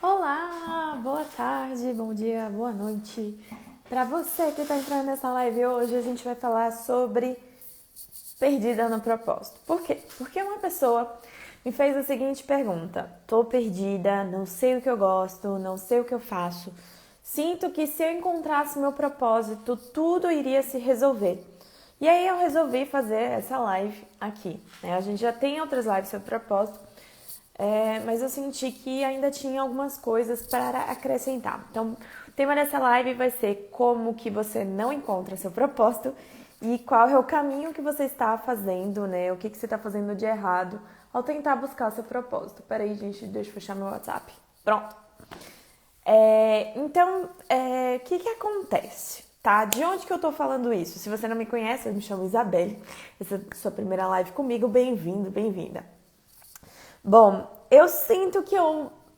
Olá, boa tarde, bom dia, boa noite. Para você que está entrando nessa live hoje, a gente vai falar sobre perdida no propósito. Por quê? Porque uma pessoa me fez a seguinte pergunta: tô perdida, não sei o que eu gosto, não sei o que eu faço. Sinto que se eu encontrasse meu propósito, tudo iria se resolver. E aí eu resolvi fazer essa live aqui, né? A gente já tem outras lives sobre propósito, mas eu senti que ainda tinha algumas coisas para acrescentar. Então, o tema dessa live vai ser como que você não encontra seu propósito e qual é o caminho que você está fazendo, né? O que você está fazendo de errado ao tentar buscar seu propósito. Peraí, gente, deixa eu fechar meu WhatsApp. Pronto. Então, o que acontece? Tá? De onde que eu tô falando isso? Se você não me conhece, eu me chamo Isabelle. Essa é a sua primeira live comigo. Bem-vindo, bem-vinda. Bom, eu sinto que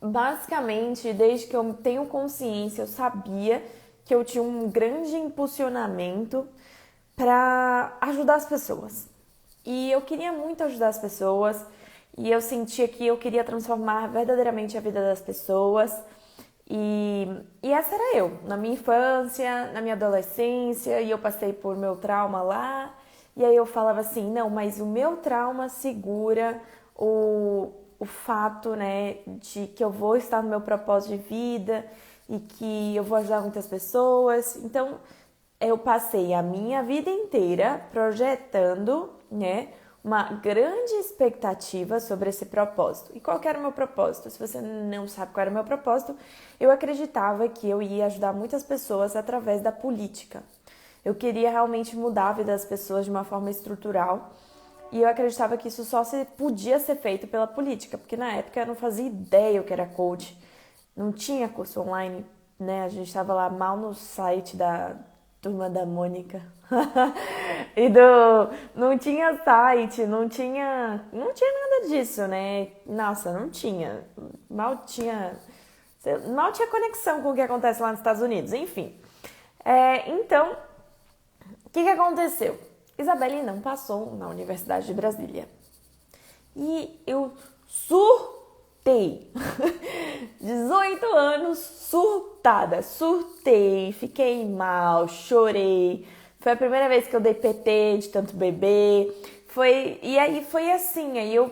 basicamente, desde que eu tenho consciência, eu sabia que eu tinha um grande impulsionamento para ajudar as pessoas. E eu queria muito ajudar as pessoas, e eu sentia que eu queria transformar verdadeiramente a vida das pessoas. E essa era eu, na minha infância, na minha adolescência, e eu passei por meu trauma lá. E aí eu falava assim, não, mas o meu trauma segura o fato, né, de que eu vou estar no meu propósito de vida e que eu vou ajudar muitas pessoas. Então, eu passei a minha vida inteira projetando, né, uma grande expectativa sobre esse propósito. E qual que era o meu propósito? Se você não sabe qual era o meu propósito, eu acreditava que eu ia ajudar muitas pessoas através da política. Eu queria realmente mudar a vida das pessoas de uma forma estrutural. E eu acreditava que isso só podia ser feito pela política, porque na época eu não fazia ideia o que era coach. Não tinha curso online, né? A gente estava lá mal no site da Turma da Mônica. Não tinha site, não tinha nada disso, né? Nossa, não tinha. Mal tinha conexão com o que acontece lá nos Estados Unidos, enfim. Então, o que aconteceu? Isabelle não passou na Universidade de Brasília. E eu surtei. 18 anos surtei, fiquei mal, chorei. Foi a primeira vez que eu dei PT de tanto beber. E aí foi assim, aí eu,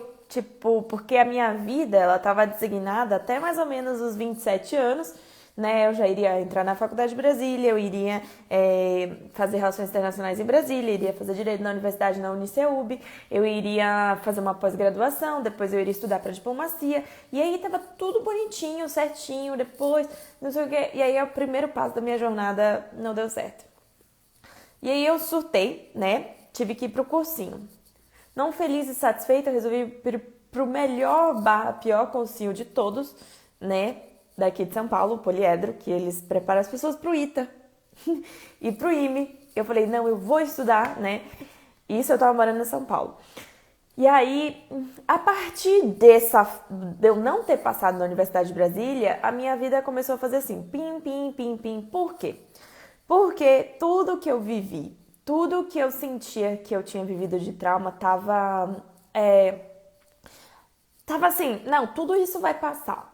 porque a minha vida, ela estava designada até mais ou menos os 27 anos, né? Eu já iria entrar na Faculdade de Brasília, eu iria fazer Relações Internacionais em Brasília, iria fazer Direito na Universidade, na Uniceub, eu iria fazer uma pós-graduação, depois eu iria estudar para diplomacia, e aí tava tudo bonitinho, certinho, depois, não sei o que, e aí o primeiro passo da minha jornada não deu certo. E aí eu surtei, né? Tive que ir pro cursinho. Não feliz e satisfeita, eu resolvi ir pro pior cursinho de todos, né? Daqui de São Paulo, o Poliedro, que eles preparam as pessoas pro ITA e pro IME. Eu falei, não, eu vou estudar, né? Isso eu tava morando em São Paulo. E aí, a partir de eu não ter passado na Universidade de Brasília, a minha vida começou a fazer assim, pim, pim, pim, pim. Por quê? Porque tudo que eu vivi, tudo que eu sentia que eu tinha vivido de trauma tava assim, não, tudo isso vai passar.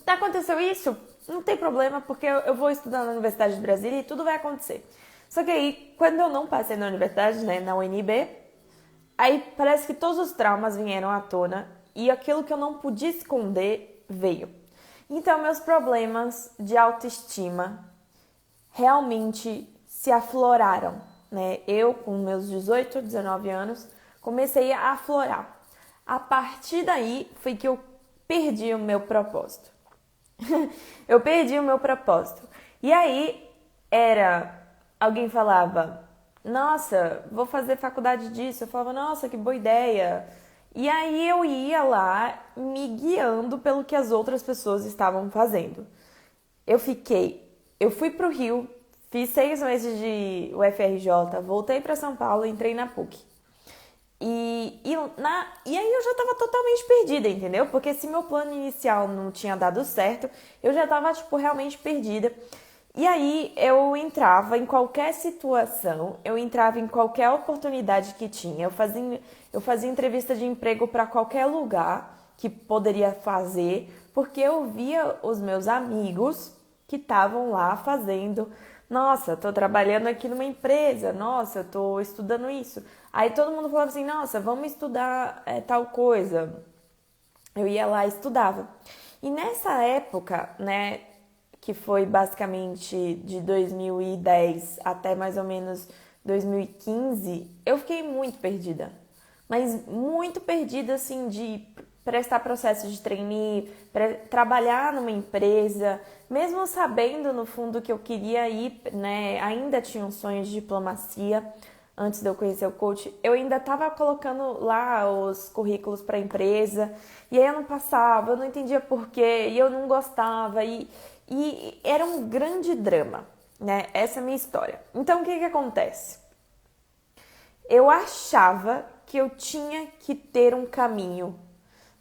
Aconteceu isso? Não tem problema, porque eu vou estudar na Universidade de Brasília e tudo vai acontecer. Só que aí, quando eu não passei na universidade, né, na UNB, aí parece que todos os traumas vieram à tona e aquilo que eu não podia esconder veio. Então, meus problemas de autoestima realmente se afloraram, né? Eu, com meus 18, 19 anos, comecei a aflorar. A partir daí foi que eu perdi o meu propósito. Eu perdi o meu propósito. E aí alguém falava, nossa, vou fazer faculdade disso. Eu falava, nossa, que boa ideia. E aí eu ia lá me guiando pelo que as outras pessoas estavam fazendo. Eu fui pro Rio, fiz 6 meses de UFRJ, voltei para São Paulo, entrei na PUC. E aí eu já tava totalmente perdida, entendeu? Porque se meu plano inicial não tinha dado certo, eu já tava, realmente perdida. E aí eu entrava em qualquer situação, eu entrava em qualquer oportunidade que tinha. Eu fazia entrevista de emprego para qualquer lugar que poderia fazer, porque eu via os meus amigos que estavam lá fazendo. Nossa, tô trabalhando aqui numa empresa, nossa, tô estudando isso. Aí todo mundo falava assim, nossa, vamos estudar tal coisa. Eu ia lá e estudava. E nessa época, né, que foi basicamente de 2010 até mais ou menos 2015, eu fiquei muito perdida. Mas muito perdida, assim, de prestar processo de trainee, trabalhar numa empresa, mesmo sabendo no fundo que eu queria ir, né, ainda tinha um sonho de diplomacia. Antes de eu conhecer o coach, eu ainda estava colocando lá os currículos para a empresa, e aí eu não passava, eu não entendia porquê, e eu não gostava, e era um grande drama, né? Essa é a minha história. Então, o que acontece? Eu achava que eu tinha que ter um caminho,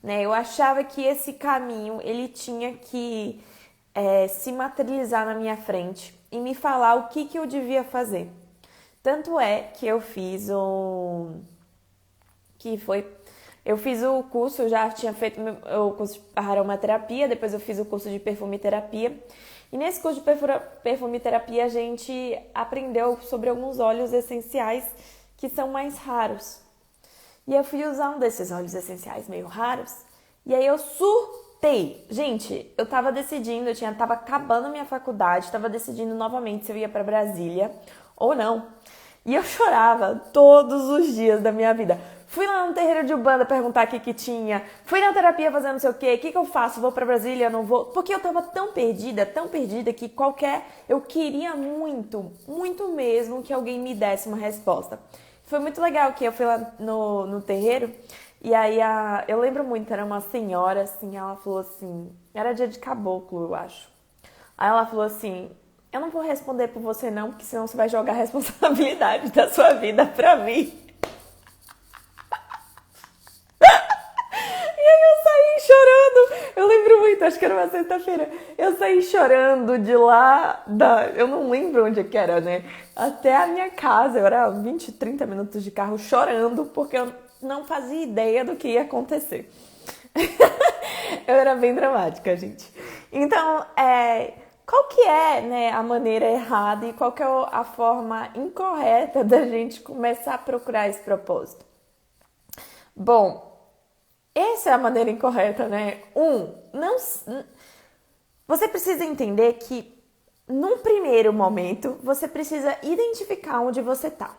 né? Eu achava que esse caminho, ele tinha que se materializar na minha frente e me falar o que eu devia fazer. Tanto é que eu fiz eu fiz o curso, eu já tinha feito o curso de aromaterapia, depois eu fiz o curso de perfumeterapia. E nesse curso de perfumeterapia a gente aprendeu sobre alguns óleos essenciais que são mais raros. E eu fui usar um desses óleos essenciais meio raros, e aí eu surtei. Gente, eu tava decidindo, tava acabando a minha faculdade, tava decidindo novamente se eu ia para Brasília ou não. E eu chorava todos os dias da minha vida. Fui lá no terreiro de Umbanda perguntar o que tinha. Fui na terapia fazer não sei o quê. O que eu faço? Vou pra Brasília? Não vou? Porque eu tava tão perdida que eu queria muito, muito mesmo que alguém me desse uma resposta. Foi muito legal que eu fui lá no terreiro e aí eu lembro muito, era uma senhora assim, ela falou assim, era dia de caboclo, eu acho. Aí ela falou assim, eu não vou responder por você não, porque senão você vai jogar a responsabilidade da sua vida pra mim. E aí eu saí chorando. Eu lembro muito, acho que era uma sexta-feira. Eu saí chorando de lá, eu não lembro onde que era, né? Até a minha casa. Eu era 20, 30 minutos de carro chorando, porque eu não fazia ideia do que ia acontecer. Eu era bem dramática, gente. Então, qual que é, né, a maneira errada e qual que é a forma incorreta da gente começar a procurar esse propósito? Bom, essa é a maneira incorreta, né? Você precisa entender que, num primeiro momento, você precisa identificar onde você está,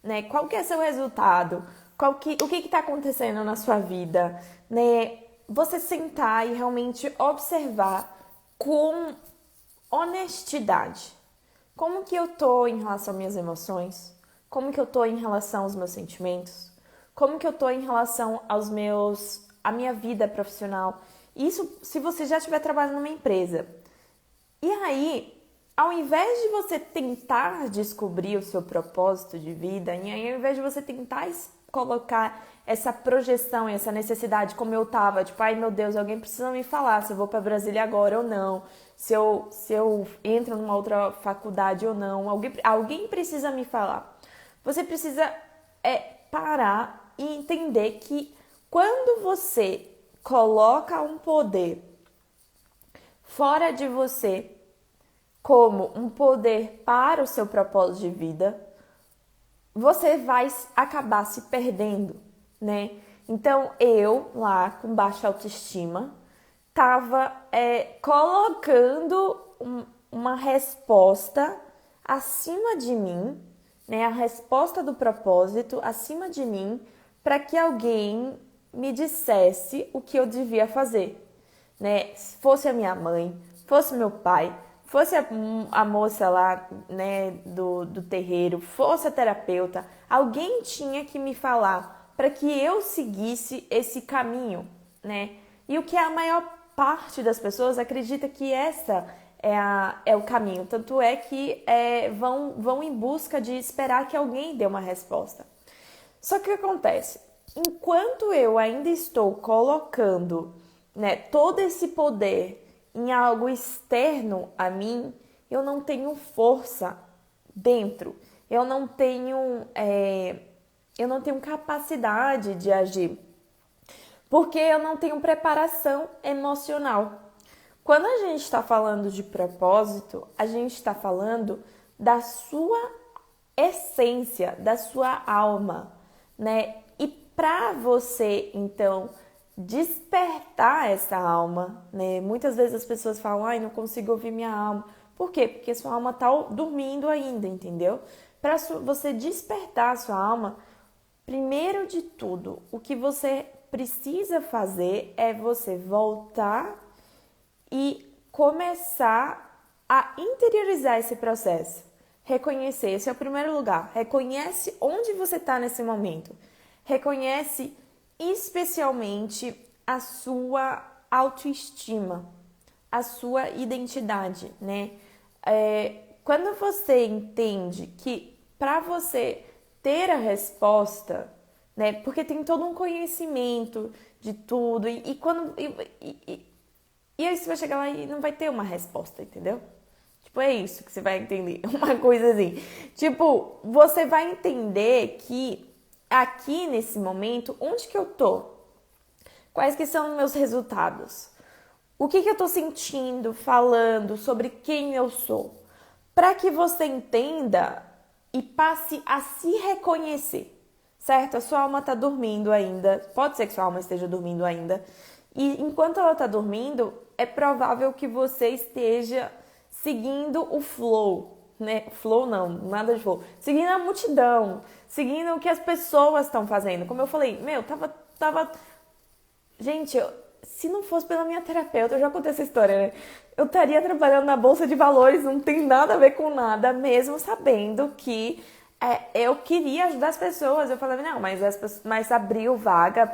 né? Qual que é seu resultado? O que está acontecendo na sua vida, né? Você sentar e realmente observar com honestidade. Como que eu tô em relação às minhas emoções? Como que eu tô em relação aos meus sentimentos? Como que eu tô em relação à minha vida profissional? Isso se você já estiver trabalhando numa empresa. E aí, ao invés de você tentar descobrir o seu propósito de vida, e aí, ao invés de você tentar colocar essa projeção, essa necessidade, como eu tava, tipo, ai meu Deus, alguém precisa me falar se eu vou para Brasília agora ou não, se eu entro numa outra faculdade ou não, alguém precisa me falar. Você precisa parar e entender que quando você coloca um poder fora de você como um poder para o seu propósito de vida, você vai acabar se perdendo, né? Então, eu lá com baixa autoestima tava colocando uma resposta acima de mim, né? A resposta do propósito acima de mim para que alguém me dissesse o que eu devia fazer, né? Fosse a minha mãe, fosse meu pai, fosse a moça lá, né, do terreiro, fosse a terapeuta, alguém tinha que me falar para que eu seguisse esse caminho, né? E o que a maior parte das pessoas acredita que essa é o caminho, tanto é que vão em busca de esperar que alguém dê uma resposta. Só que o que acontece? Enquanto eu ainda estou colocando, né, todo esse poder em algo externo a mim, eu não tenho força dentro, eu não tenho capacidade de agir. Porque eu não tenho preparação emocional. Quando a gente está falando de propósito, a gente está falando da sua essência, da sua alma, né? E para você, então, despertar essa alma, né? Muitas vezes as pessoas falam, ai, não consigo ouvir minha alma. Por quê? Porque sua alma está dormindo ainda, entendeu? Para você despertar a sua alma, primeiro de tudo, o que você precisa fazer é você voltar e começar a interiorizar esse processo. Reconhecer, esse é o primeiro lugar. Reconhece onde você está nesse momento. Reconhece especialmente a sua autoestima, a sua identidade, né? Quando você entende que para você ter a resposta, né? Porque tem todo um conhecimento de tudo e aí você vai chegar lá e não vai ter uma resposta, entendeu? Tipo, é isso que você vai entender. Uma coisa assim. Tipo, você vai entender que aqui nesse momento, onde que eu tô? Quais que são os meus resultados? O que eu tô sentindo, falando sobre quem eu sou? Para que você entenda e passe a se reconhecer, certo? A sua alma tá dormindo ainda. Pode ser que sua alma esteja dormindo ainda. E enquanto ela tá dormindo, é provável que você esteja seguindo o flow, né? Flow não, nada de flow. Seguindo a multidão, seguindo o que as pessoas estão fazendo. Como eu falei, tava... Gente, se não fosse pela minha terapeuta, eu já contei essa história, né? Eu estaria trabalhando na Bolsa de Valores, não tem nada a ver com nada, mesmo sabendo que eu queria ajudar as pessoas. Eu falava, não, mas abriu vaga,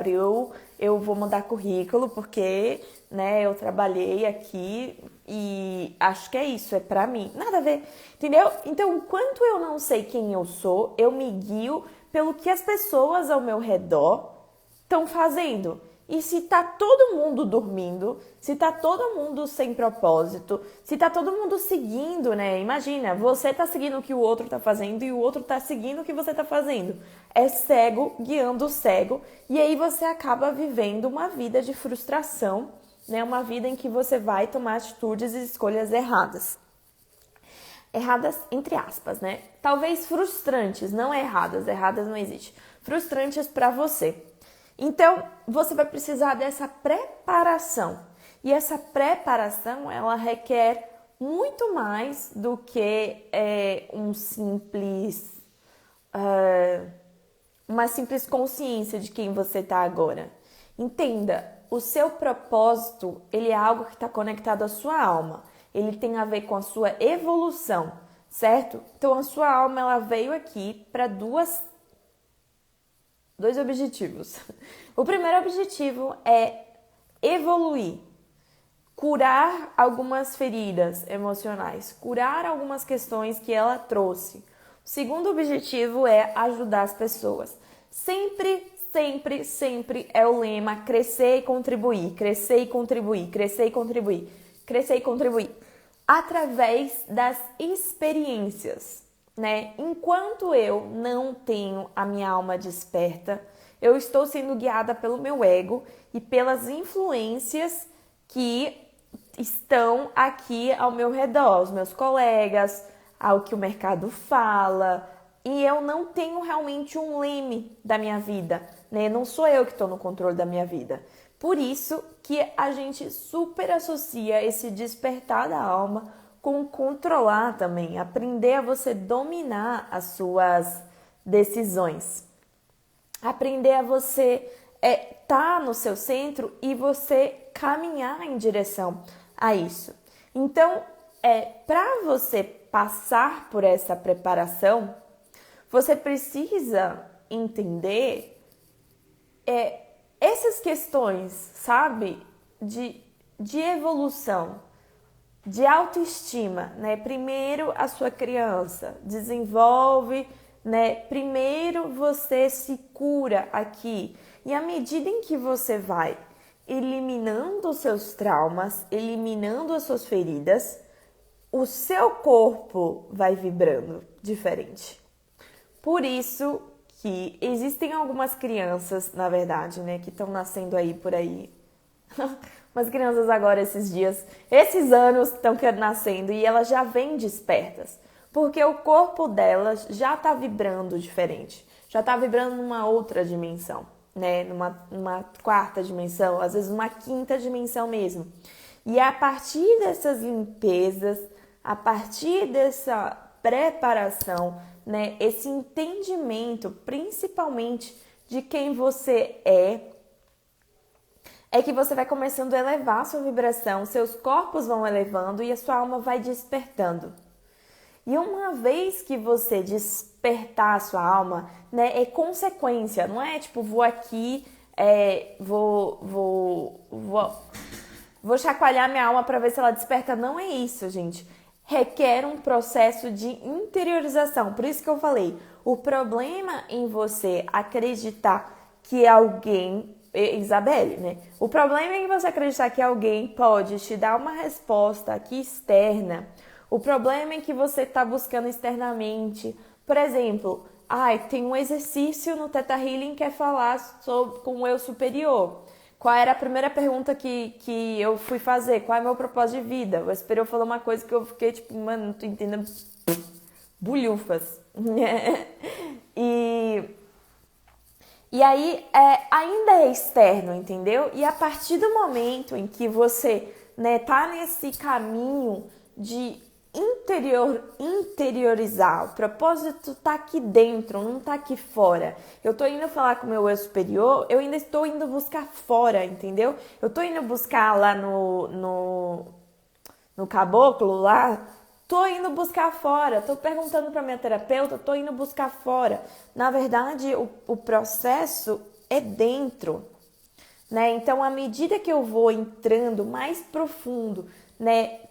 eu vou mandar currículo, porque, né, eu trabalhei aqui e acho que é isso, é pra mim. Nada a ver, entendeu? Então, enquanto eu não sei quem eu sou, eu me guio pelo que as pessoas ao meu redor estão fazendo. E se tá todo mundo dormindo, se tá todo mundo sem propósito, se tá todo mundo seguindo, né? Imagina, você tá seguindo o que o outro tá fazendo e o outro tá seguindo o que você tá fazendo. É cego guiando o cego, e aí você acaba vivendo uma vida de frustração, né? Uma vida em que você vai tomar atitudes e escolhas erradas. Erradas entre aspas, né? Talvez frustrantes, não erradas não existe. Frustrantes para você. Então, você vai precisar dessa preparação. E essa preparação, ela requer muito mais do que uma simples consciência de quem você está agora. Entenda, o seu propósito, ele é algo que está conectado à sua alma. Ele tem a ver com a sua evolução, certo? Então, a sua alma, ela veio aqui para dois objetivos. O primeiro objetivo é evoluir, curar algumas feridas emocionais, curar algumas questões que ela trouxe. O segundo objetivo é ajudar as pessoas. Sempre, sempre, sempre é o lema crescer e contribuir, crescer e contribuir, crescer e contribuir, crescer e contribuir, através das experiências, né? Enquanto eu não tenho a minha alma desperta, eu estou sendo guiada pelo meu ego e pelas influências que estão aqui ao meu redor, os meus colegas, ao que o mercado fala, e eu não tenho realmente um leme da minha vida, né? Não sou eu que estou no controle da minha vida. Por isso que a gente super associa esse despertar da alma com controlar também, aprender a você dominar as suas decisões. Aprender a você tá no seu centro e você caminhar em direção a isso. Então, para você passar por essa preparação, você precisa entender essas questões, sabe, de evolução, de autoestima, né? Primeiro a sua criança desenvolve, né? Primeiro você se cura aqui. E à medida em que você vai eliminando os seus traumas, eliminando as suas feridas, o seu corpo vai vibrando diferente. Por isso que existem algumas crianças, na verdade, né, que estão nascendo aí por aí. Umas crianças agora, esses dias, esses anos estão nascendo e elas já vêm despertas. Porque o corpo delas já está vibrando diferente. Já está vibrando numa outra dimensão, né? Numa quarta dimensão, às vezes uma quinta dimensão mesmo. E a partir dessas limpezas, a partir dessa preparação, né? Esse entendimento, principalmente de quem você é que você vai começando a elevar a sua vibração, seus corpos vão elevando e a sua alma vai despertando. E uma vez que você despertar a sua alma, né, é consequência, não é tipo, vou aqui, vou chacoalhar minha alma para ver se ela desperta. Não é isso, gente. Requer um processo de interiorização. Por isso que eu falei, o problema em você acreditar que alguém, Isabelle, né? O problema em você acreditar que alguém pode te dar uma resposta aqui externa. O problema é que você está buscando externamente. Por exemplo, tem um exercício no Theta Healing que é falar com o eu superior. Qual era a primeira pergunta que eu fui fazer? Qual é o meu propósito de vida? O superior falou uma coisa que eu fiquei tipo, mano, não tô entendendo. Bulhufas. E aí, ainda é externo, entendeu? E a partir do momento em que você, né, tá nesse caminho de interiorizar, o propósito tá aqui dentro, não tá aqui fora. Eu tô indo falar com o meu eu superior, eu ainda estou indo buscar fora, entendeu? Eu tô indo buscar lá no caboclo lá, tô indo buscar fora, tô perguntando pra minha terapeuta, tô indo buscar fora. Na verdade, o processo é dentro, né? Então, à medida que eu vou entrando mais profundo, né,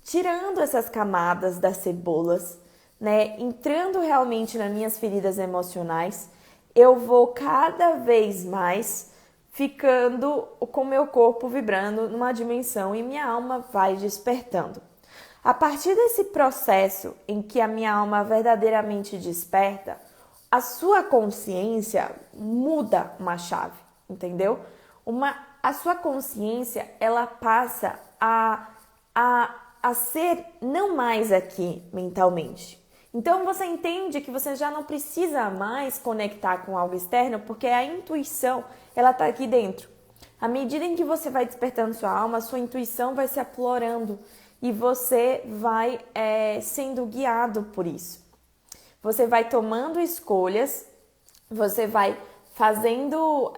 tirando essas camadas das cebolas, né, entrando realmente nas minhas feridas emocionais, eu vou cada vez mais ficando com meu corpo vibrando numa dimensão e minha alma vai despertando. A partir desse processo em que a minha alma verdadeiramente desperta, a sua consciência muda uma chave, entendeu? A sua consciência, ela passa a ser não mais aqui mentalmente. Então você entende que você já não precisa mais conectar com algo externo, porque a intuição, ela está aqui dentro. À medida em que você vai despertando sua alma, a sua intuição vai se aflorando e você vai sendo guiado por isso. Você vai tomando escolhas, você vai fazendo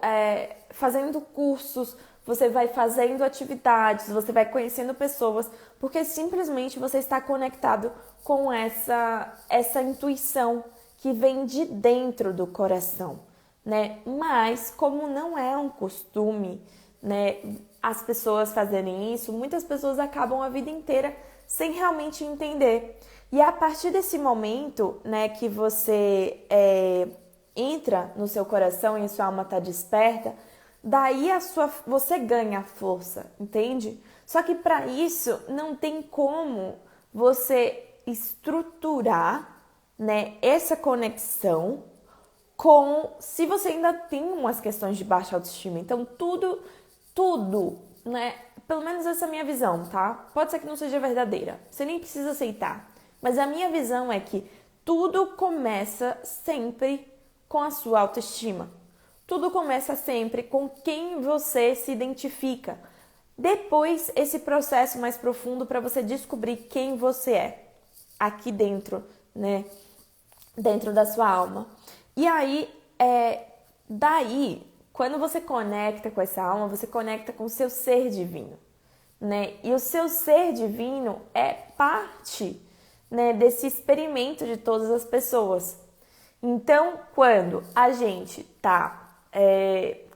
cursos, você vai fazendo atividades, você vai conhecendo pessoas, porque simplesmente você está conectado com essa intuição que vem de dentro do coração, né? Mas como não é um costume, né, as pessoas fazerem isso, muitas pessoas acabam a vida inteira sem realmente entender. E a partir desse momento, né, que você entra no seu coração e a sua alma está desperta, daí você ganha força, entende? Só que para isso não tem como você estruturar, né, essa conexão se você ainda tem umas questões de baixa autoestima. Então tudo, né? Pelo menos essa é a minha visão, tá? Pode ser que não seja verdadeira, você nem precisa aceitar. Mas a minha visão é que tudo começa sempre com a sua autoestima. Tudo começa sempre com quem você se identifica. Depois, esse processo mais profundo para você descobrir quem você é. Aqui dentro, né? Dentro da sua alma. E aí, daí, quando você conecta com essa alma, você conecta com o seu ser divino, né? E o seu ser divino é parte, né, desse experimento de todas as pessoas. Então, quando a gente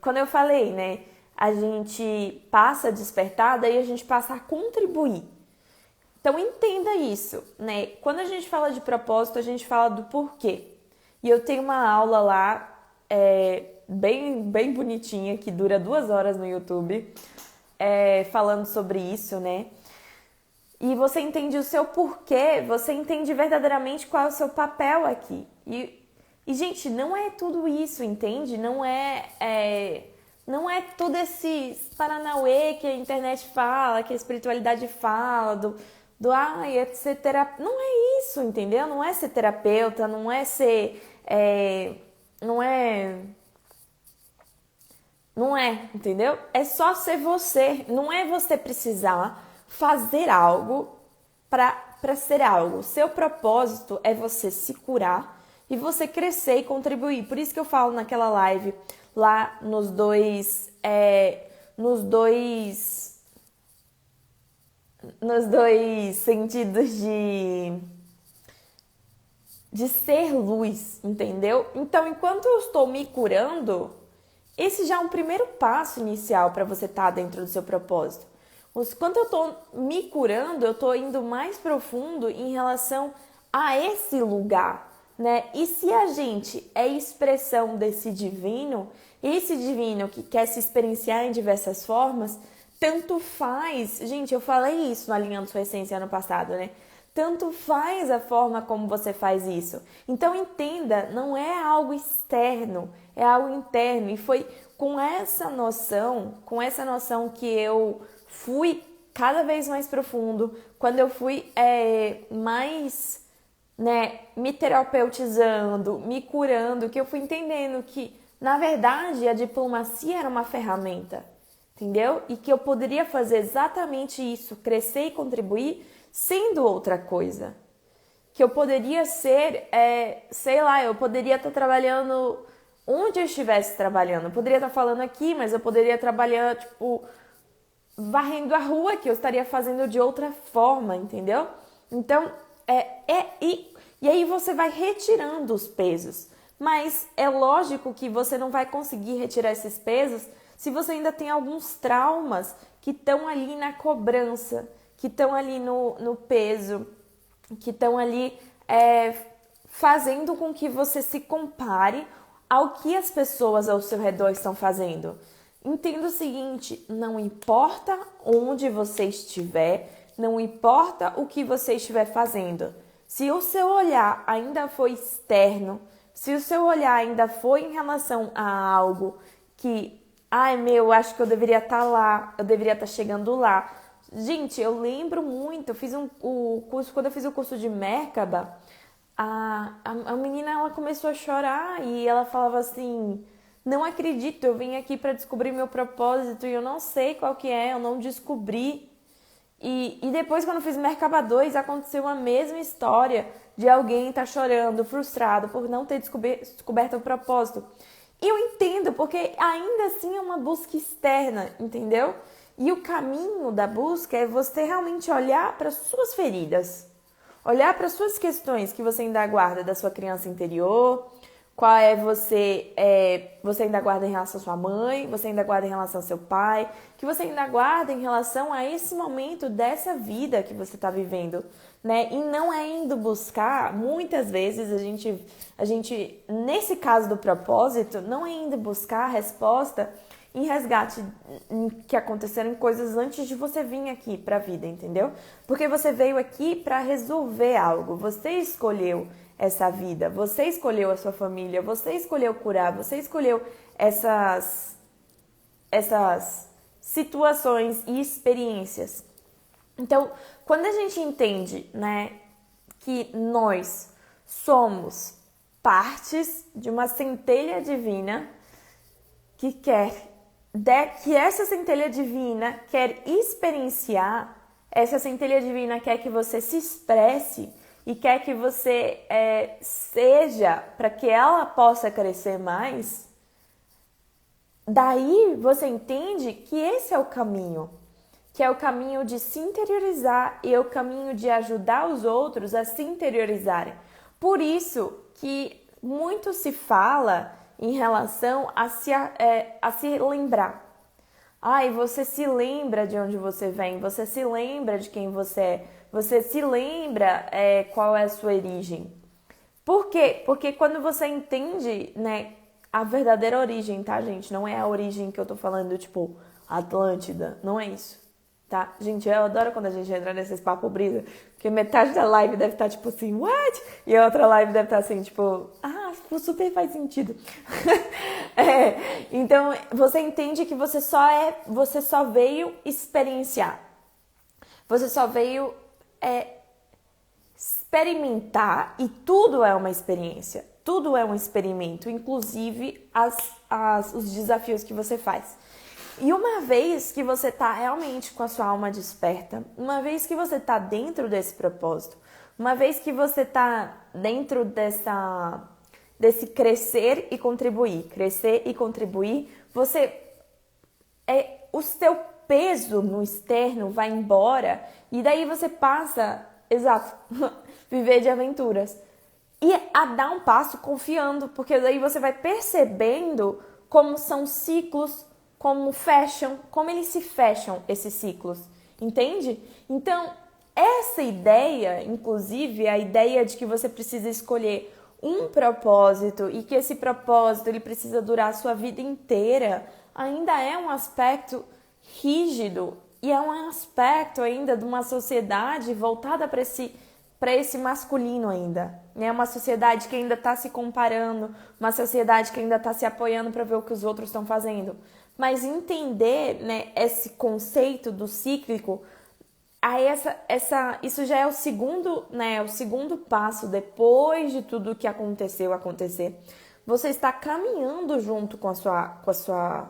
quando eu falei, né, a gente passa a despertar, daí a gente passa a contribuir. Então, entenda isso, né? Quando a gente fala de propósito, a gente fala do porquê. E eu tenho uma aula lá, bem bonitinha, que dura 2 horas no YouTube, falando sobre isso, né? E você entende o seu porquê, você entende verdadeiramente qual é o seu papel aqui. E E, gente, não é tudo isso, entende? Não é todo esse paranauê que a internet fala, que a espiritualidade fala, ser terapeuta. Não é isso, entendeu? Não é ser terapeuta, não é ser... não é... Não é, entendeu? É só ser você. Não é você precisar fazer algo para ser algo. Seu propósito é você se curar e você crescer e contribuir. Por isso que eu falo naquela live lá nos dois sentidos de ser luz, entendeu? Então, enquanto eu estou me curando, esse já é um primeiro passo inicial para você estar dentro do seu propósito. Quando eu estou me curando, eu estou indo mais profundo em relação a esse lugar, né? E se a gente é expressão desse divino, esse divino que quer se experienciar em diversas formas, tanto faz... Gente, eu falei isso no Alinhando Sua Essência ano passado, né? Tanto faz a forma como você faz isso. Então entenda, não é algo externo, é algo interno. E foi com essa noção que eu fui cada vez mais profundo, quando eu fui mais, né, me terapeutizando, me curando, que eu fui entendendo que, na verdade, a diplomacia era uma ferramenta, entendeu? E que eu poderia fazer exatamente isso, crescer e contribuir, sendo outra coisa. Que eu poderia ser, sei lá, eu poderia estar trabalhando onde eu estivesse trabalhando. Eu poderia estar falando aqui, mas eu poderia trabalhar, tipo, varrendo a rua, que eu estaria fazendo de outra forma, entendeu? Então, e aí você vai retirando os pesos. Mas é lógico que você não vai conseguir retirar esses pesos se você ainda tem alguns traumas que estão ali na cobrança, que estão ali no peso, que estão ali fazendo com que você se compare ao que as pessoas ao seu redor estão fazendo. Entenda o seguinte, não importa onde você estiver, não importa o que você estiver fazendo. Se o seu olhar ainda for externo, se o seu olhar ainda for em relação a algo que, acho que eu deveria estar lá, eu deveria estar chegando lá. Gente, eu lembro muito, eu fiz o curso, quando eu fiz o curso de Merkaba, a menina, ela começou a chorar e ela falava assim, não acredito, eu vim aqui para descobrir meu propósito e eu não sei qual que é, eu não descobri. E depois, quando eu fiz Merkaba 2, aconteceu a mesma história de alguém estar chorando, frustrado por não ter descoberto o propósito. E eu entendo, porque ainda assim é uma busca externa, entendeu? E o caminho da busca é você realmente olhar para as suas feridas, olhar para as suas questões que você ainda guarda da sua criança interior, qual você ainda guarda em relação à sua mãe, você ainda guarda em relação ao seu pai, que você ainda guarda em relação a esse momento dessa vida que você está vivendo, né? E não é indo buscar, muitas vezes a gente, nesse caso do propósito, não é indo buscar a resposta em resgate que aconteceram coisas antes de você vir aqui para a vida, entendeu? Porque você veio aqui para resolver algo, você escolheu essa vida, você escolheu a sua família, você escolheu curar, você escolheu essas situações e experiências. Então, quando a gente entende, né, que nós somos partes de uma centelha divina que essa centelha divina quer experienciar, essa centelha divina quer que você se expresse e quer que você seja para que ela possa crescer mais, daí você entende que esse é o caminho, que é o caminho de se interiorizar e é o caminho de ajudar os outros a se interiorizarem. Por isso que muito se fala em relação a se lembrar. Você se lembra de onde você vem, você se lembra de quem você é, você se lembra qual é a sua origem. Por quê? Porque quando você entende, né, a verdadeira origem, tá, gente? Não é a origem que eu tô falando, tipo, Atlântida, não é isso, tá? Gente, eu adoro quando a gente entra nesses papo brisa, porque metade da live deve estar tipo assim, what? E a outra live deve estar assim, tipo, super faz sentido. Então, você entende que você só veio experienciar. Você só veio experimentar, e tudo é uma experiência. Tudo é um experimento, inclusive os desafios que você faz. E uma vez que você está realmente com a sua alma desperta, uma vez que você está dentro desse propósito, uma vez que você está dentro desse crescer e contribuir, o seu peso no externo vai embora e daí você passa, viver de aventuras. E a dar um passo confiando, porque daí você vai percebendo como são ciclos, como eles se fecham, esses ciclos, entende? Então, essa ideia, inclusive, a ideia de que você precisa escolher um propósito e que esse propósito ele precisa durar a sua vida inteira, ainda é um aspecto rígido e é um aspecto ainda de uma sociedade voltada para esse masculino ainda. É uma sociedade que ainda está se comparando, uma sociedade que ainda está se apoiando para ver o que os outros estão fazendo. Mas entender, né, esse conceito do cíclico, isso já é o segundo passo depois de tudo que acontecer. Você está caminhando junto com a sua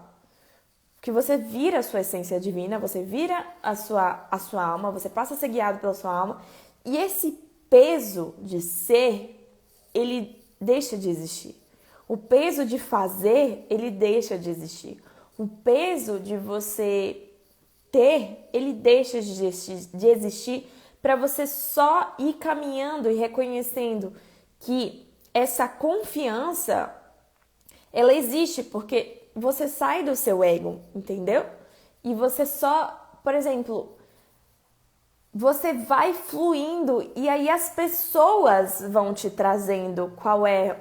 que você vira a sua essência divina, você vira a sua alma, você passa a ser guiado pela sua alma, e esse peso de ser, ele deixa de existir. O peso de fazer, ele deixa de existir. O peso de você ter, ele deixa de existir para você só ir caminhando e reconhecendo que essa confiança, ela existe porque você sai do seu ego, entendeu? E você só, por exemplo, você vai fluindo e aí as pessoas vão te trazendo qual é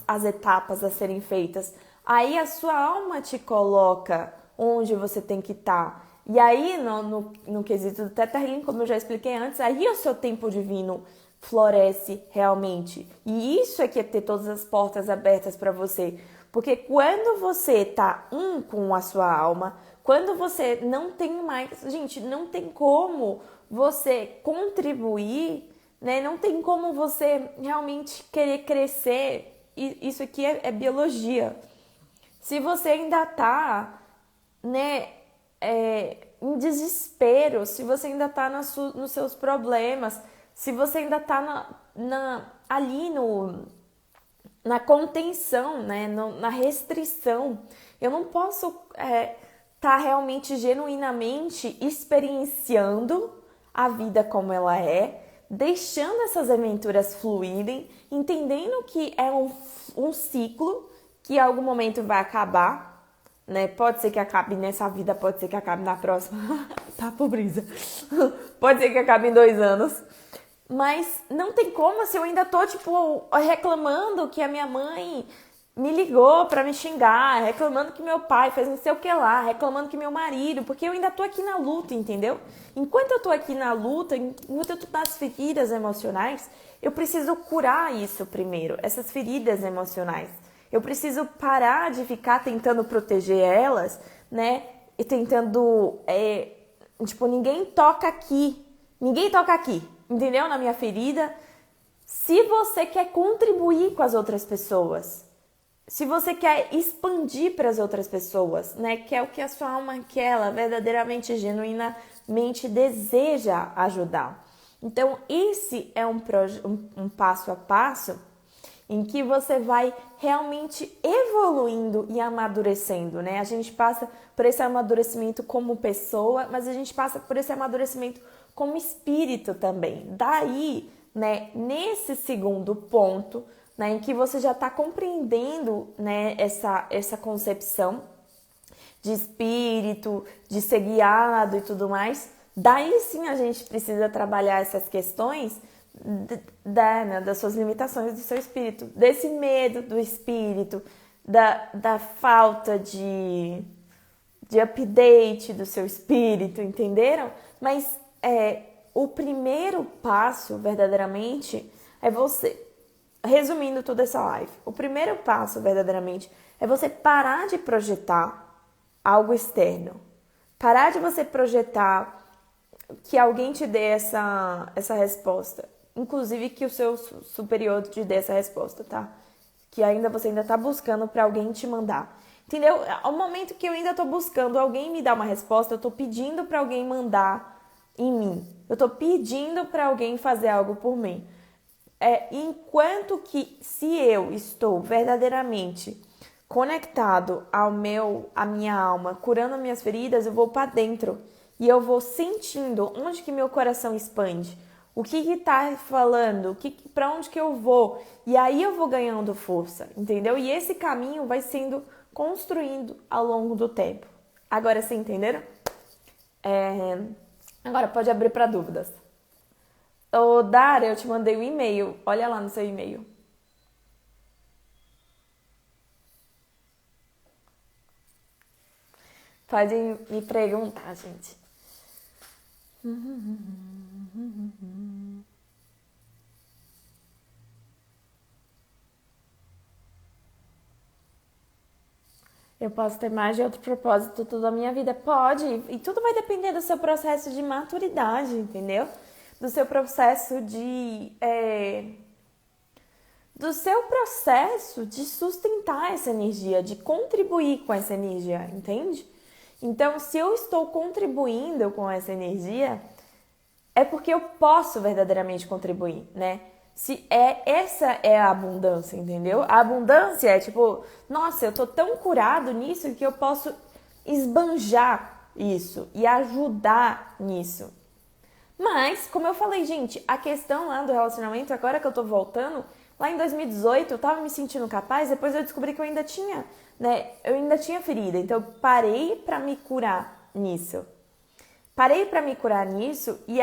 as etapas a serem feitas. Aí a sua alma te coloca onde você tem que estar. E aí, no quesito do Theta Healing, como eu já expliquei antes, aí o seu tempo divino floresce realmente. E isso é que é ter todas as portas abertas para você. Porque quando você tá com a sua alma, quando você não tem mais... Gente, não tem como você contribuir, né? Não tem como você realmente querer crescer. E isso aqui é biologia. Se você ainda tá, né, em desespero, se você ainda tá nos seus problemas, se você ainda tá ali na contenção, né, na restrição, eu não posso tá realmente, genuinamente experienciando a vida como ela é, deixando essas aventuras fluírem, entendendo que é um ciclo que em algum momento vai acabar, né? Pode ser que acabe nessa vida, pode ser que acabe na próxima. Papo brisa. Pode ser que acabe em 2 anos. Mas não tem como se eu ainda tô, reclamando que a minha mãe me ligou pra me xingar, reclamando que meu pai fez não sei o que lá, reclamando que meu marido, porque eu ainda tô aqui na luta, entendeu? Enquanto eu tô aqui na luta, enquanto eu tô nas feridas emocionais, eu preciso curar isso primeiro, essas feridas emocionais. Eu preciso parar de ficar tentando proteger elas, né? E tentando, ninguém toca aqui, entendeu? Na minha ferida. Se você quer contribuir com as outras pessoas, se você quer expandir para as outras pessoas, né? Que é o que a sua alma quer, ela verdadeiramente, genuinamente deseja ajudar. Então, esse é um passo a passo em que você vai realmente evoluindo e amadurecendo, né? A gente passa por esse amadurecimento como pessoa, mas a gente passa por esse amadurecimento como espírito também. Daí, né, nesse segundo ponto, né, em que você já está compreendendo, né, essa concepção de espírito, de ser guiado e tudo mais, daí sim a gente precisa trabalhar essas questões das suas limitações do seu espírito, desse medo do espírito, da falta de update do seu espírito, entenderam? Mas o primeiro passo, verdadeiramente, é você resumindo toda essa live, o primeiro passo verdadeiramente é você parar de projetar algo externo. Parar de você projetar que alguém te dê essa resposta. Inclusive que o seu superior te dê essa resposta, tá? Que você ainda tá buscando para alguém te mandar. Entendeu? Ao momento que eu ainda tô buscando alguém me dar uma resposta, eu tô pedindo para alguém mandar em mim. Eu tô pedindo para alguém fazer algo por mim. Enquanto que se eu estou verdadeiramente conectado à minha alma, curando minhas feridas, eu vou para dentro e eu vou sentindo onde que meu coração expande, o que tá falando, para onde que eu vou, e aí eu vou ganhando força, entendeu? E esse caminho vai sendo construindo ao longo do tempo. Agora, vocês entenderam? Agora pode abrir para dúvidas. Ô, Dara, eu te mandei um e-mail. Olha lá no seu e-mail. Pode me perguntar, gente. Eu posso ter mais de outro propósito toda a minha vida? Pode. E tudo vai depender do seu processo de maturidade, entendeu? Do seu processo do seu processo de sustentar essa energia, de contribuir com essa energia, entende? Então, se eu estou contribuindo com essa energia, é porque eu posso verdadeiramente contribuir, né? Essa é a abundância, entendeu? A abundância é tipo, nossa, eu tô tão curado nisso que eu posso esbanjar isso e ajudar nisso. Mas, como eu falei, gente, a questão lá do relacionamento, agora que eu tô voltando, lá em 2018 eu tava me sentindo capaz, depois eu descobri que eu ainda tinha, né? Eu ainda tinha ferida, então eu parei pra me curar nisso. Parei pra me curar nisso e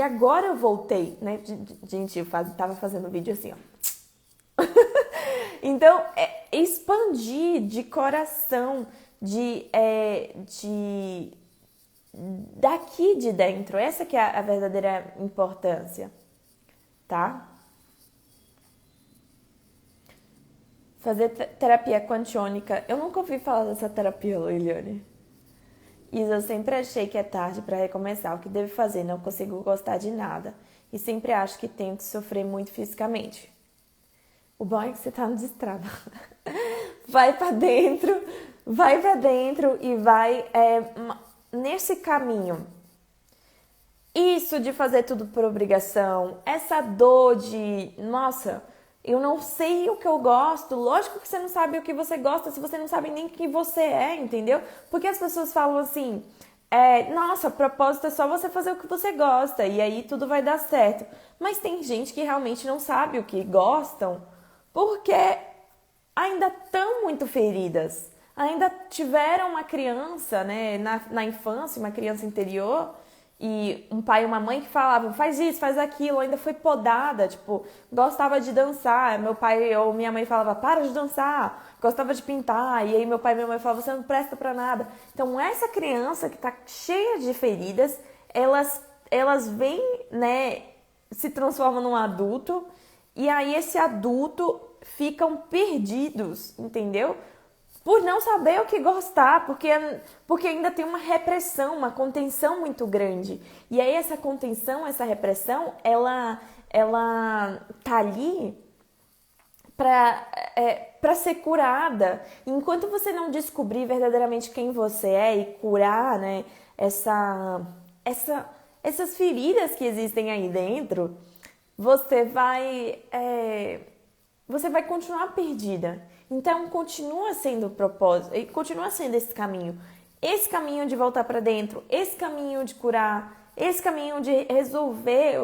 agora eu voltei, né? Gente, eu tava fazendo vídeo assim, ó. Então, expandir de coração, daqui de dentro. Essa que é a verdadeira importância, tá? Fazer terapia quantiônica. Eu nunca ouvi falar dessa terapia, Liliane. Isa, eu sempre achei que é tarde para recomeçar. O que devo fazer? Não consigo gostar de nada. E sempre acho que tenho que sofrer muito fisicamente. O bom é que você tá no destrava. Vai pra dentro e vai nesse caminho. Isso de fazer tudo por obrigação, essa dor de, nossa, eu não sei o que eu gosto. Lógico que você não sabe o que você gosta se você não sabe nem o que você é, entendeu? Porque as pessoas falam assim, nossa, propósito é só você fazer o que você gosta e aí tudo vai dar certo. Mas tem gente que realmente não sabe o que gostam porque ainda estão muito feridas. Ainda tiveram uma criança, né, na infância, uma criança interior, e um pai e uma mãe que falavam, faz isso, faz aquilo, ainda foi podada, tipo, gostava de dançar, meu pai ou minha mãe falava, para de dançar, gostava de pintar, e aí meu pai e minha mãe falavam, você não presta pra nada. Então essa criança que tá cheia de feridas, elas vêm, né, se transformam num adulto, e aí esse adulto ficam perdidos, entendeu? Por não saber o que gostar, porque ainda tem uma repressão, uma contenção muito grande. E aí essa contenção, essa repressão, ela tá ali para ser curada. Enquanto você não descobrir verdadeiramente quem você é e curar, né, essas feridas que existem aí dentro, você vai continuar perdida. Então, continua sendo o propósito, e continua sendo esse caminho de voltar para dentro, esse caminho de curar, esse caminho de resolver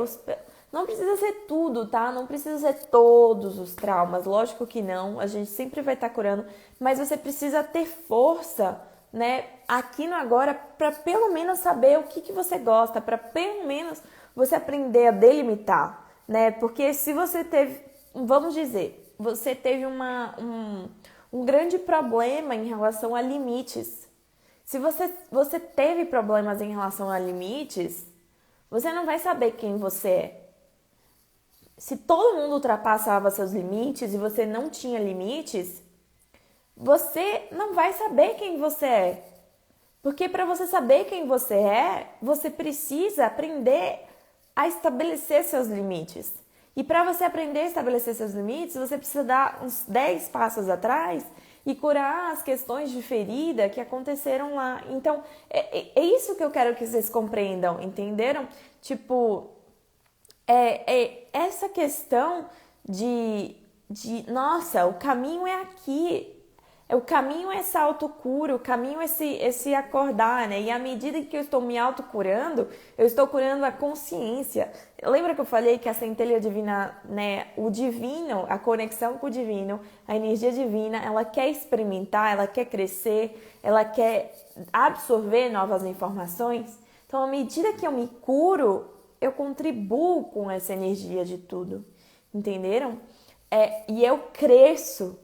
não precisa ser tudo, tá? Não precisa ser todos os traumas, lógico que não, a gente sempre vai estar curando, mas você precisa ter força, né, aqui no agora, para pelo menos saber o que você gosta, para pelo menos você aprender a delimitar, né? Porque se você teve, vamos dizer, você teve um grande problema em relação a limites. Se você teve problemas em relação a limites, você não vai saber quem você é. se todo mundo ultrapassava seus limites e você não tinha limites, você não vai saber quem você é. Porque para você saber quem você é, você precisa aprender a estabelecer seus limites. E para você aprender a estabelecer seus limites, você precisa dar uns 10 passos atrás e curar as questões de ferida que aconteceram lá. Então, é isso que eu quero que vocês compreendam, entenderam? Tipo, essa questão nossa, o caminho é aqui. O caminho é essa autocura, o caminho é esse acordar, né? E à medida que eu estou me autocurando, eu estou curando a consciência. Lembra que eu falei que a centelha divina, né? O divino, a conexão com o divino, a energia divina, ela quer experimentar, ela quer crescer, ela quer absorver novas informações. Então, à medida que eu me curo, eu contribuo com essa energia de tudo. Entenderam? E eu cresço.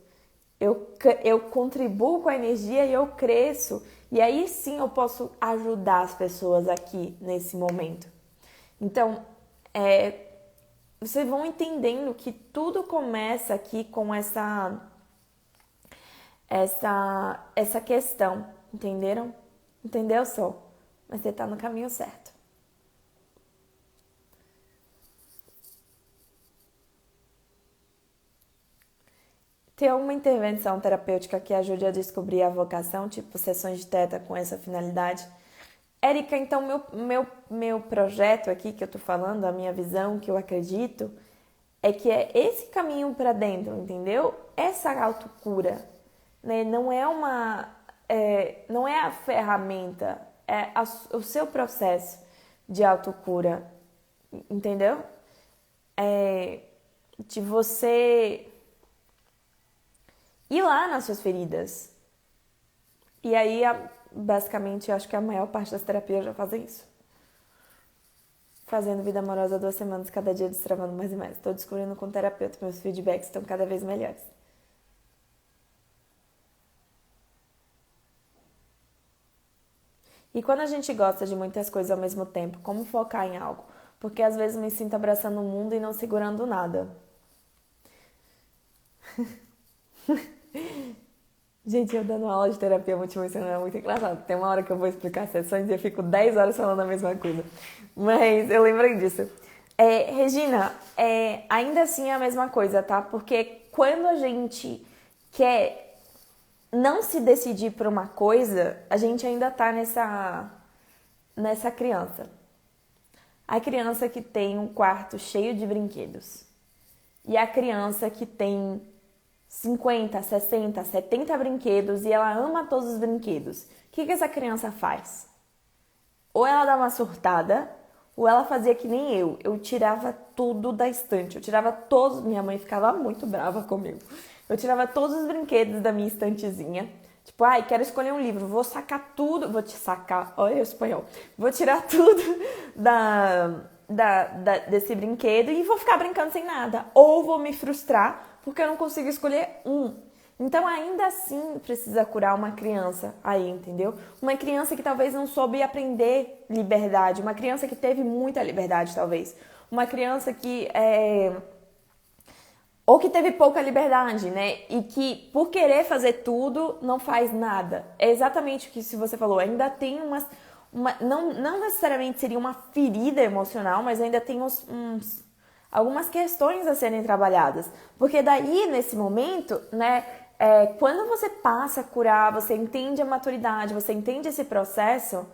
Eu contribuo com a energia e eu cresço. E aí sim eu posso ajudar as pessoas aqui nesse momento. Então, vocês vão entendendo que tudo começa aqui com essa questão. Entenderam? Entendeu, Sol? Mas você tá no caminho certo. Ter uma intervenção terapêutica que ajude a descobrir a vocação, tipo sessões de teta com essa finalidade. Érica, então meu projeto aqui que eu tô falando, a minha visão, que eu acredito, é que é esse caminho para dentro, entendeu? Essa autocura, né? Não é a ferramenta, o seu processo de autocura, entendeu? De você ir lá nas suas feridas. E aí, basicamente, eu acho que a maior parte das terapias já fazem isso. Fazendo vida amorosa 2 semanas, cada dia destravando mais e mais. Estou descobrindo com o terapeuta, meus feedbacks estão cada vez melhores. E quando a gente gosta de muitas coisas ao mesmo tempo, como focar em algo? Porque às vezes me sinto abraçando o mundo e não segurando nada. Gente, eu dando aula de terapia multiemocional é muito engraçado. Tem uma hora que eu vou explicar sessões e eu fico 10 horas falando a mesma coisa. Mas eu lembrei disso. Regina, ainda assim é a mesma coisa, tá? Porque quando a gente quer não se decidir por uma coisa, a gente ainda tá nessa criança. A criança que tem um quarto cheio de brinquedos. E a criança que tem 50, 60, 70 brinquedos e ela ama todos os brinquedos. O que essa criança faz? Ou ela dá uma surtada, ou ela fazia que nem eu. Eu tirava tudo da estante. Eu tirava todos. Minha mãe ficava muito brava comigo. Eu tirava todos os brinquedos da minha estantezinha. Tipo, quero escolher um livro. Vou sacar tudo. Vou te sacar. Olha o espanhol. Vou tirar tudo desse brinquedo e vou ficar brincando sem nada. Ou vou me frustrar porque eu não consigo escolher um. Então, ainda assim, precisa curar uma criança aí, entendeu? Uma criança que talvez não soube aprender liberdade. Uma criança que teve muita liberdade, talvez. Uma criança que ou que teve pouca liberdade, né? E que, por querer fazer tudo, não faz nada. É exatamente o que você falou. Ainda tem não necessariamente seria uma ferida emocional, mas ainda tem algumas questões a serem trabalhadas. Porque daí, nesse momento, né, quando você passa a curar, você entende a maturidade, você entende esse processo,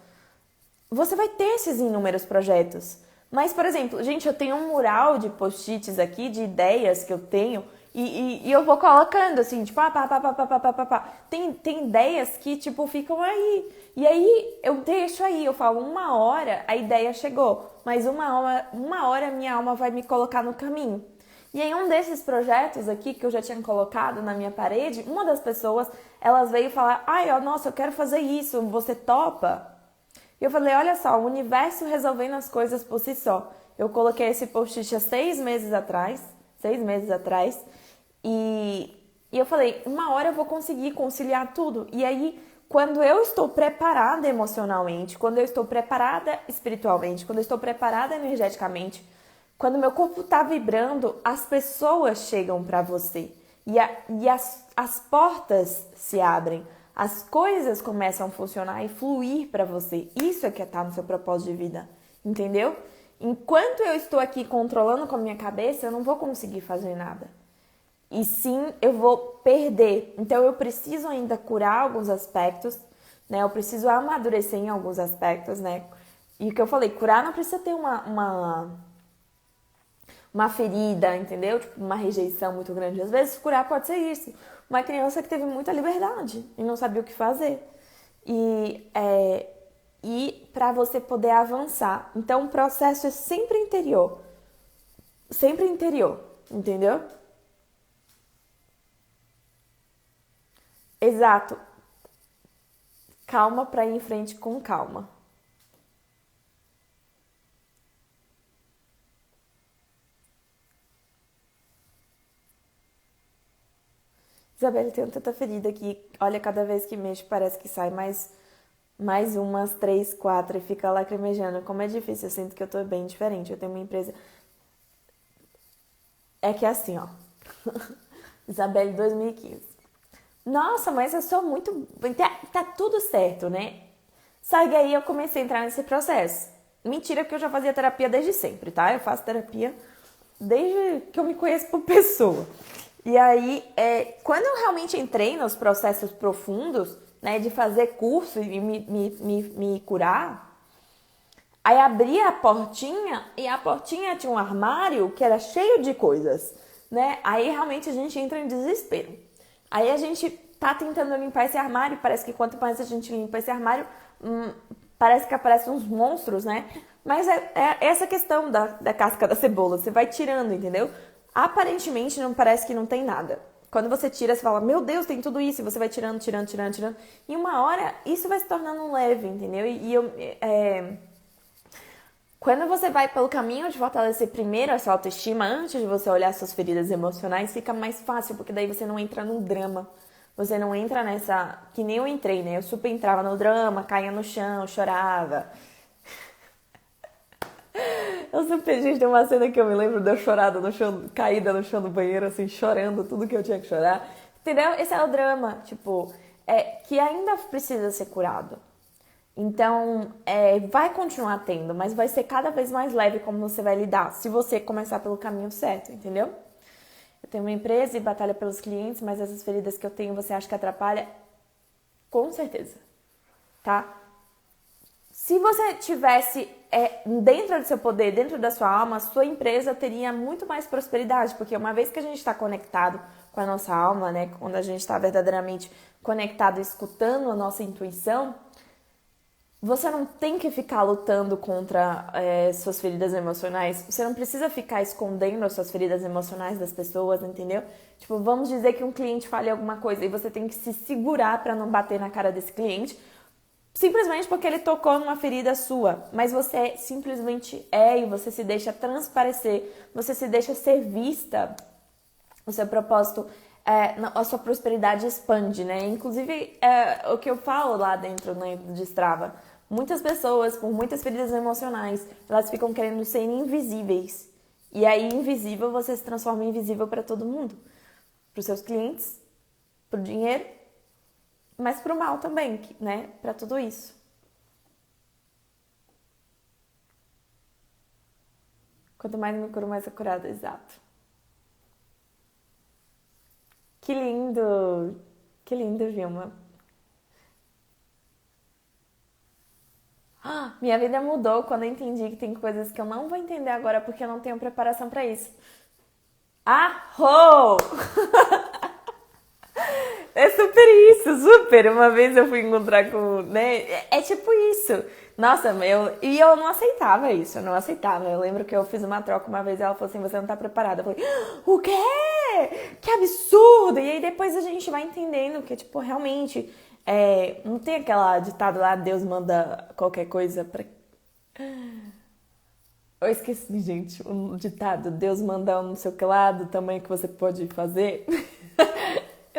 você vai ter esses inúmeros projetos. Mas, por exemplo, gente, eu tenho um mural de post-its aqui, de ideias que eu tenho, e eu vou colocando assim, tipo, Tem ideias que, tipo, ficam aí. E aí eu deixo aí, eu falo 1 hora, a ideia chegou. Mas 1 hora minha alma vai me colocar no caminho. E em um desses projetos aqui, que eu já tinha colocado na minha parede, uma das pessoas, elas veio falar, nossa, eu quero fazer isso, você topa? E eu falei, olha só, o universo resolvendo as coisas por si só. Eu coloquei esse post-it há 6 meses atrás, e eu falei, 1 hora eu vou conseguir conciliar tudo. E aí, quando eu estou preparada emocionalmente, quando eu estou preparada espiritualmente, quando eu estou preparada energeticamente, Quando meu corpo tá vibrando, as pessoas chegam para você. E as portas se abrem. As coisas começam a funcionar e fluir para você. Isso é que tá no seu propósito de vida. Entendeu? Enquanto eu estou aqui controlando com a minha cabeça, eu não vou conseguir fazer nada. E sim, eu vou perder. Então, eu preciso ainda curar alguns aspectos, né? Eu preciso amadurecer em alguns aspectos, né? E o que eu falei, curar não precisa ter uma ferida, entendeu? Tipo, uma rejeição muito grande. Às vezes, curar pode ser isso. Uma criança que teve muita liberdade e não sabia o que fazer. E para você poder avançar. Então, o processo é sempre interior. Sempre interior, entendeu? Exato. Calma para ir em frente com calma. Isabelle, tenho tanta ferida que, olha, cada vez que mexo parece que sai mais umas 3, 4 e fica lacrimejando. Como é difícil, eu sinto que eu tô bem diferente. Eu tenho uma empresa. É que é assim, ó. Isabelle 2015. Nossa, mas eu sou muito. Tá tudo certo, né? Só que aí eu comecei a entrar nesse processo. Mentira, porque eu já fazia terapia desde sempre, tá? Eu faço terapia desde que eu me conheço por pessoa. E aí, quando eu realmente entrei nos processos profundos, né, de fazer curso e me curar, aí abria a portinha e a portinha tinha um armário que era cheio de coisas, né? Aí realmente a gente entra em desespero. Aí a gente tá tentando limpar esse armário, parece que quanto mais a gente limpa esse armário, parece que aparecem uns monstros, né? Mas é essa questão da casca da cebola, você vai tirando, entendeu? Aparentemente não parece que não tem nada. Quando você tira, você fala, meu Deus, tem tudo isso, e você vai tirando, tirando, tirando, tirando. E uma hora, isso vai se tornando leve, entendeu? Quando você vai pelo caminho de fortalecer primeiro a sua autoestima, antes de você olhar suas feridas emocionais, fica mais fácil, porque daí você não entra no drama. Você não entra nessa... Que nem eu entrei, né? Eu super entrava no drama, caía no chão, chorava. Eu super, gente, tem uma cena que eu me lembro de eu chorada no chão, caída no chão do banheiro, assim, chorando tudo que eu tinha que chorar. Entendeu? Esse é o drama, tipo, que ainda precisa ser curado. Então, vai continuar tendo, mas vai ser cada vez mais leve como você vai lidar, se você começar pelo caminho certo, entendeu? Eu tenho uma empresa e batalha pelos clientes, mas essas feridas que eu tenho, você acha que atrapalha? Com certeza, tá? Se você tivesse dentro do seu poder, dentro da sua alma, a sua empresa teria muito mais prosperidade, porque uma vez que a gente está conectado com a nossa alma, né, quando a gente está verdadeiramente conectado, escutando a nossa intuição, você não tem que ficar lutando contra suas feridas emocionais. Você não precisa ficar escondendo as suas feridas emocionais das pessoas, entendeu? Tipo, vamos dizer que um cliente fale alguma coisa e você tem que se segurar para não bater na cara desse cliente, simplesmente porque ele tocou numa ferida sua. Mas você simplesmente e você se deixa transparecer, você se deixa ser vista. O seu propósito, a sua prosperidade expande, né? Inclusive, o que eu falo lá dentro, né, do Destrava. Muitas pessoas, por muitas feridas emocionais, elas ficam querendo ser invisíveis. E aí, invisível, você se transforma em invisível para todo mundo. Para os seus clientes, para o dinheiro, mas para o mal também, né? Para tudo isso. Quanto mais me curo, mais é curada, exato. Que lindo! Que lindo, Vilma. Minha vida mudou quando eu entendi que tem coisas que eu não vou entender agora porque eu não tenho preparação para isso. Arrou! É super isso, super. Uma vez eu fui encontrar com, né? É tipo isso. Nossa, eu não aceitava isso, eu não aceitava. Eu lembro que eu fiz uma troca uma vez e ela falou assim: você não tá preparada. Eu falei: o quê? Que absurdo! E aí depois a gente vai entendendo que, tipo, realmente, não tem aquela ditado lá, Deus manda qualquer coisa pra. Eu esqueci, gente, um ditado, Deus manda um não sei o que lá, do tamanho que você pode fazer.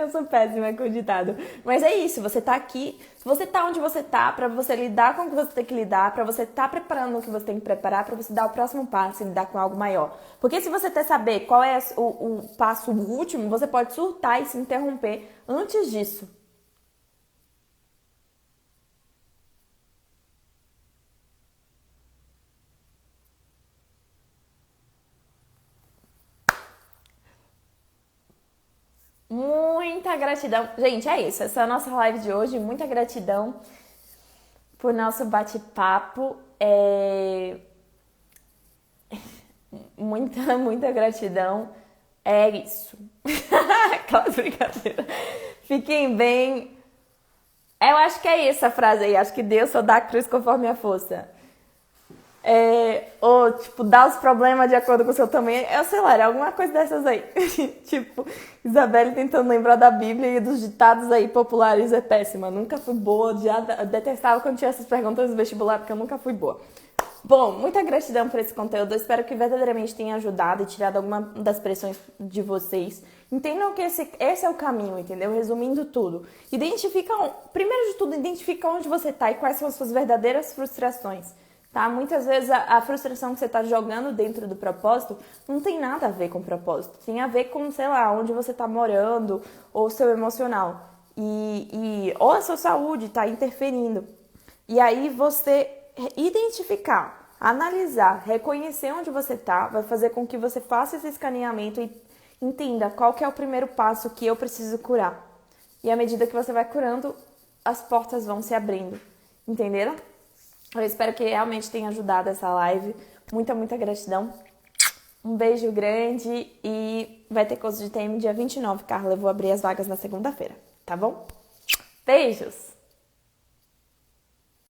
Eu sou péssima com o ditado. Mas é isso, você tá aqui, você tá onde você tá, pra você lidar com o que você tem que lidar, pra você tá preparando o que você tem que preparar, pra você dar o próximo passo e lidar com algo maior. Porque se você quer saber qual é o passo último, você pode surtar e se interromper antes disso. Muita gratidão. Gente, é isso. Essa é a nossa live de hoje. Muita gratidão por nosso bate-papo. Muita gratidão. É isso. Aquela brincadeira. Fiquem bem. Eu acho que é essa a frase aí. Acho que Deus só dá a cruz conforme a força. Ou, tipo, dá os problemas de acordo com o seu tamanho. Eu sei lá, era alguma coisa dessas aí. Tipo, Isabelle tentando lembrar da Bíblia e dos ditados aí populares é péssima. Nunca fui boa, já detestava quando tinha essas perguntas no vestibular, porque eu nunca fui boa. Bom, muita gratidão por esse conteúdo. Eu espero que verdadeiramente tenha ajudado e tirado alguma das pressões de vocês. Entendam que esse é o caminho, entendeu? Resumindo tudo. Primeiro de tudo, identifica onde você tá e quais são as suas verdadeiras frustrações. Tá? Muitas vezes a frustração que você está jogando dentro do propósito não tem nada a ver com o propósito. Tem a ver com, sei lá, onde você está morando ou seu emocional. Ou a sua saúde está interferindo. E aí você identificar, analisar, reconhecer onde você está, vai fazer com que você faça esse escaneamento e entenda qual que é o primeiro passo que eu preciso curar. E à medida que você vai curando, as portas vão se abrindo. Entenderam? Eu espero que realmente tenha ajudado essa live. Muita gratidão. Um beijo grande e vai ter curso de TM dia 29, Carla. Eu vou abrir as vagas na segunda-feira, tá bom? Beijos!